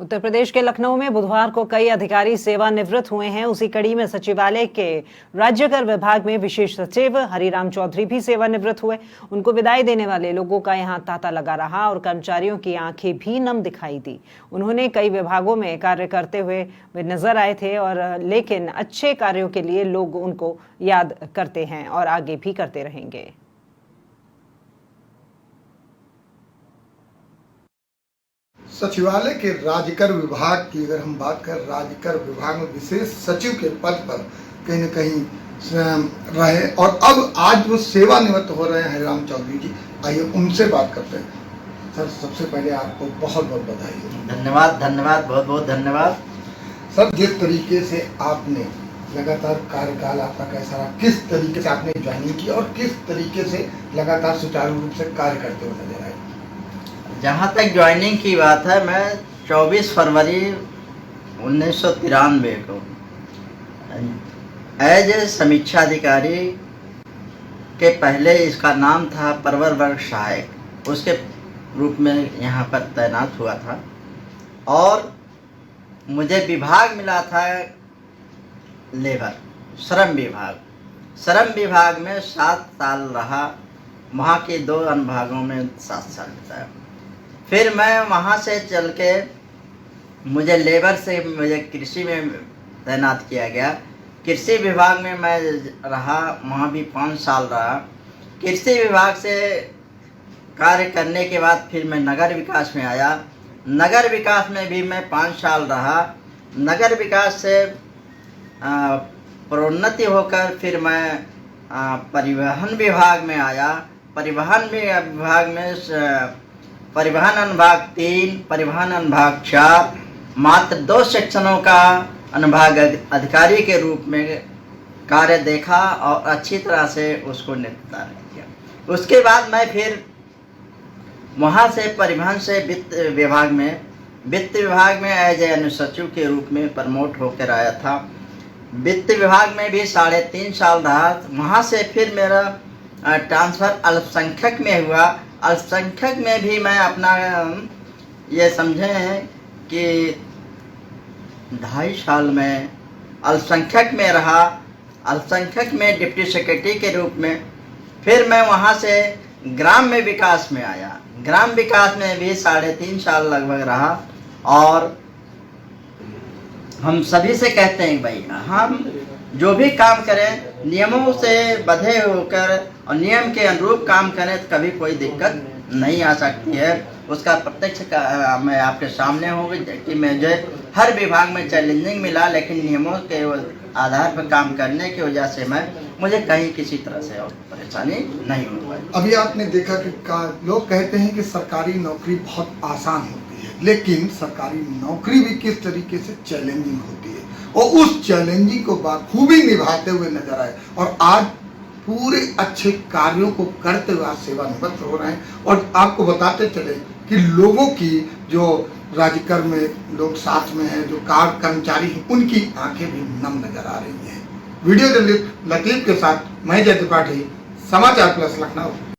उत्तर प्रदेश के लखनऊ में बुधवार को कई अधिकारी सेवानिवृत्त हुए हैं। उसी कड़ी में सचिवालय के राज्य कर विभाग में विशेष सचिव हरिराम चौधरी भी सेवानिवृत्त हुए। उनको विदाई देने वाले लोगों का यहां तांता लगा रहा और कर्मचारियों की आंखें भी नम दिखाई दी। उन्होंने कई विभागों में कार्य करते हुए वे नजर आए थे और लेकिन अच्छे कार्यों के लिए लोग उनको याद करते हैं और आगे भी करते रहेंगे। सचिवालय के राज्यकर विभाग की अगर हम बात करें, राज्यकर विभाग में विशेष सचिव के पद पर कहीं न कहीं रहे और अब आज वो सेवानिवृत्त हो रहे हैं हरिराम चौधरी जी। आइए उनसे बात करते हैं। सर, सबसे पहले आपको बहुत बहुत बधाई। धन्यवाद, बहुत बहुत धन्यवाद। सर, जिस तरीके से आपने लगातार कार्यकाल आपका कैसा रहा, किस तरीके से आपने ज्वाइनिंग की और किस तरीके से लगातार सुचारू रूप से कार्य करते हुए नजर आए? जहाँ तक ज्वाइनिंग की बात है, मैं 24 फरवरी 1993 को एज ए समीक्षा अधिकारी के पहले इसका नाम था परवर वर्ग सहायक, उसके रूप में यहाँ पर तैनात हुआ था और मुझे विभाग मिला था लेबर श्रम विभाग। श्रम विभाग में 7 साल रहा, वहाँ के 2 अनुभागों में 7 साल बिताया। फिर मैं वहाँ से चल के मुझे लेबर से मुझे कृषि में तैनात किया गया। कृषि विभाग में मैं रहा, वहाँ भी 5 साल रहा। कृषि विभाग से कार्य करने के बाद फिर मैं नगर विकास में आया। नगर विकास में भी मैं 5 साल रहा। नगर विकास से प्रोन्नति होकर फिर मैं परिवहन विभाग में आया। परिवहन विभाग में परिवहन अनुभाग 3, परिवहन अनुभाग 4, मात्र 2 सेक्शनों का अनुभाग अधिकारी के रूप में कार्य देखा और अच्छी तरह से उसको निपटान किया। उसके बाद मैं फिर वहाँ से परिवहन से वित्त विभाग में एज ए अनुसचिव के रूप में प्रमोट होकर आया था। वित्त विभाग में भी 3.5 साल रहा। वहाँ से फिर मेरा ट्रांसफ़र अल्पसंख्यक में हुआ। अल्पसंख्यक में भी मैं अपना ये समझें कि 2.5 साल में अल्पसंख्यक में रहा। अल्पसंख्यक में डिप्टी सेक्रेटरी के रूप में। फिर मैं वहाँ से ग्राम विकास में आया। ग्राम विकास में भी 3.5 साल लगभग रहा और हम सभी से कहते हैं भाई, हम जो भी काम करें नियमों से बंधे होकर और नियम के अनुरूप काम करें तो कभी कोई दिक्कत नहीं आ सकती है। उसका प्रत्यक्ष मैं आपके सामने होगी कि मुझे हर विभाग में चैलेंजिंग मिला, लेकिन नियमों के आधार पर काम करने की वजह से मुझे कहीं किसी तरह से और परेशानी नहीं हो पाई। अभी आपने देखा कि लोग कहते हैं कि सरकारी नौकरी बहुत आसान होती है, लेकिन सरकारी नौकरी भी किस तरीके से चैलेंजिंग होती है और उस चैलेंजिंग को बखूबी निभाते हुए नजर आए और आज पूरे अच्छे कार्यों को करते हुए आज सेवानिवृत्त हो रहे हैं। और आपको बताते चले कि लोगों की जो राज्यकर में लोग साथ में हैं, जो कर्मचारी हैं, उनकी आंखें भी नम नजर आ रही हैं। वीडियो जर्नलिस्ट लतीफ के साथ मैं जय त्रिपाठी, समाचार प्लस लखनऊ।